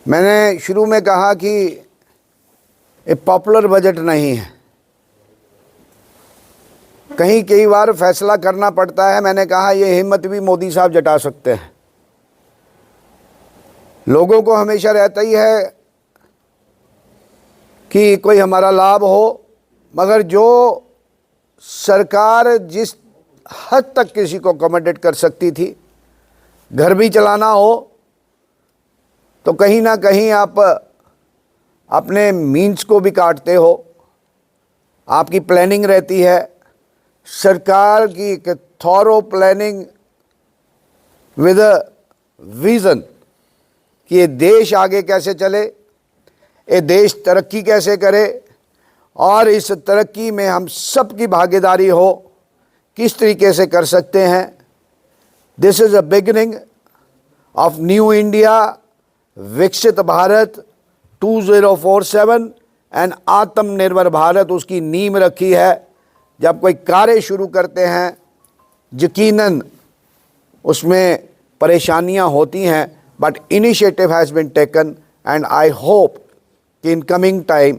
मैंने शुरू में कहा कि ये पॉपुलर बजट नहीं है, कई बार फैसला करना पड़ता है। मैंने कहा ये हिम्मत भी मोदी साहब जता सकते हैं। लोगों को हमेशा रहता ही है कि कोई हमारा लाभ हो, मगर जो सरकार जिस हद तक किसी को अकोमोडेट कर सकती थी, घर भी चलाना हो तो कहीं ना कहीं आप अपने मीन्स को भी काटते हो। आपकी प्लानिंग रहती है, सरकार की एक thorough planning with a vision कि ये देश आगे कैसे चले, ये देश तरक्की कैसे करे और इस तरक्की में हम सब की भागीदारी हो, किस तरीके से कर सकते हैं। This is a beginning of new India, विकसित भारत 2047 एंड आत्मनिर्भर भारत, उसकी नींव रखी है। जब कोई कार्य शुरू करते हैं यकीनन उसमें परेशानियां होती हैं, but initiative has been taken and I hope कि in coming time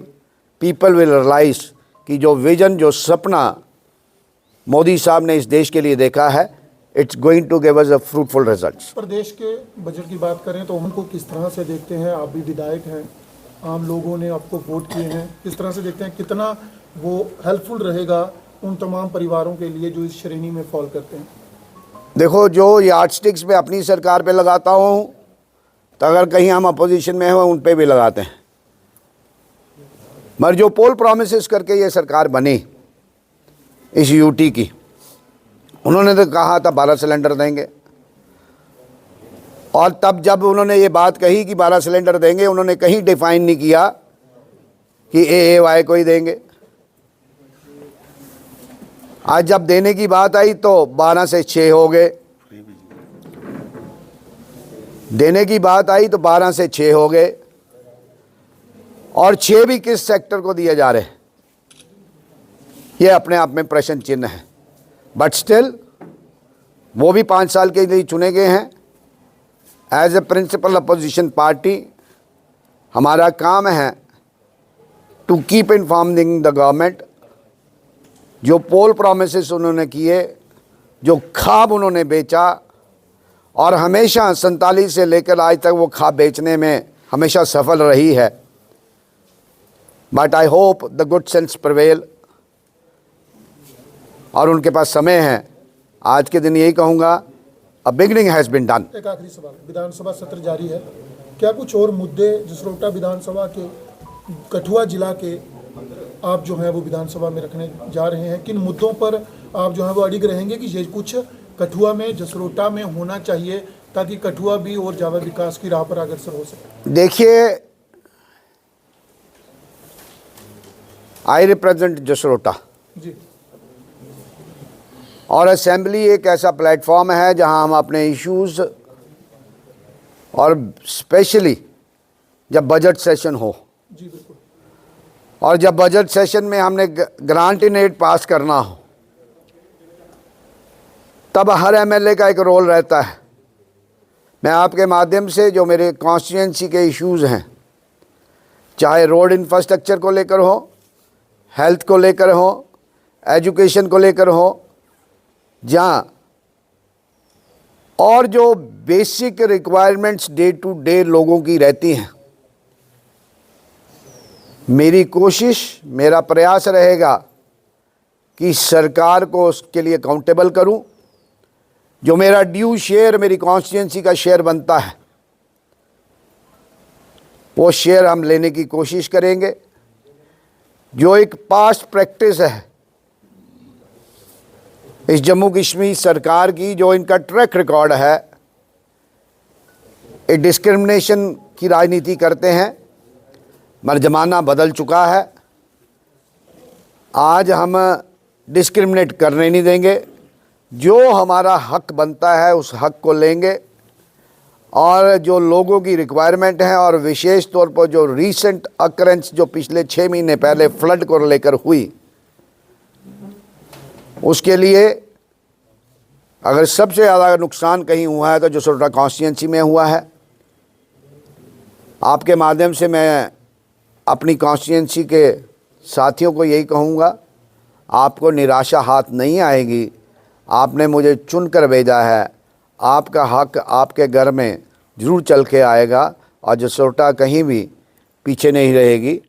people will realize कि जो विजन, जो सपना मोदी साहब ने इस देश के लिए देखा है, it's going to give us a fruitful results. प्रदेश के बजट की बात करें तो उनको किस तरह से देखते हैं? आप भी विधायक हैं, आम लोगों ने आपको वोट किए हैं, किस तरह से देखते हैं, कितना वो हेल्पफुल रहेगा उन तमाम परिवारों के लिए जो इस श्रेणी में फॉल करते हैं? देखो, जो यार्डस्टिक्स पे अपनी सरकार पे लगाता हूँ, तो अगर कहीं हम अपोजिशन में हो उन पे भी लगाते हैं। मगर जो पोल प्रॉमिसेस करके ये सरकार बनी इस यूटी की, उन्होंने तो कहा था 12 सिलेंडर देंगे, और तब जब उन्होंने ये बात कही कि 12 सिलेंडर देंगे, उन्होंने कहीं डिफाइन नहीं किया कि AAY को ही देंगे। आज जब देने की बात आई तो 12 से 6 हो गए, देने की बात आई तो 12 से 6 हो गए, और 6 भी किस सेक्टर को दिए जा रहे, ये अपने आप में प्रश्न चिन्ह है। बट स्टिल वो भी 5 साल के लिए चुने गए हैं। As a principal opposition party हमारा काम है to keep informing the government. जो पोल प्रोमिसेस उन्होंने किए, जो ख्वाब उन्होंने बेचा, और हमेशा 47 से लेकर आज तक वो ख्वाब बेचने में हमेशा सफल रही है। But I hope the good sense prevail, और उनके पास समय है। आज के दिन यही कहूँगा, a beginning has been done. एक आखिरी सवाल, विधानसभा सत्र जारी है, क्या कुछ और मुद्दे जसरोटा विधानसभा के, कठुआ जिला के आप जो है वो विधानसभा में रखने जा रहे हैं? किन मुद्दों पर आप जो है वो अडिग रहेंगे कि ये कुछ कठुआ में, जसरोटा में होना चाहिए ताकि कठुआ भी और ज़्यादा विकास की राह पर अग्रसर हो सके? देखिए, आई रिप्रेजेंट जसरोटा जी, और असेंबली एक ऐसा प्लेटफॉर्म है जहां हम अपने इश्यूज़, और स्पेशली जब बजट सेशन हो, जी बिल्कुल, और जब बजट सेशन में हमने ग्रांट इन एड पास करना हो, तब हर MLA का एक रोल रहता है। मैं आपके माध्यम से जो मेरे कॉन्स्टिट्यूंसी के इश्यूज़ हैं, चाहे रोड इंफ्रास्ट्रक्चर को लेकर हो, हेल्थ को लेकर हो, एजुकेशन को लेकर हो, जहाँ और जो basic requirements day to day लोगों की रहती हैं, मेरी कोशिश, मेरा प्रयास रहेगा कि सरकार को उसके लिए अकाउंटेबल करूं। जो मेरा ड्यू शेयर, मेरी कॉन्स्टिट्यूंसी का शेयर बनता है, वो शेयर हम लेने की कोशिश करेंगे। जो एक पास्ट प्रैक्टिस है इस जम्मू कश्मीर सरकार की, जो इनका ट्रैक रिकॉर्ड है, ये डिस्क्रिमिनेशन की राजनीति करते हैं, मगर ज़माना बदल चुका है। आज हम डिस्क्रिमिनेट करने नहीं देंगे। जो हमारा हक बनता है उस हक को लेंगे, और जो लोगों की रिक्वायरमेंट है, और विशेष तौर पर जो रीसेंट अकरेंस जो पिछले 6 महीने पहले फ्लड को लेकर हुई, उसके लिए अगर सबसे ज़्यादा नुकसान कहीं हुआ है तो जसरोटा कॉन्स्टिट्यूंसी में हुआ है। आपके माध्यम से मैं अपनी कॉन्स्टिट्यूंसी के साथियों को यही कहूँगा, आपको निराशा हाथ नहीं आएगी। आपने मुझे चुनकर भेजा है, आपका हक आपके घर में ज़रूर चल के आएगा और जसरोटा कहीं भी पीछे नहीं रहेगी।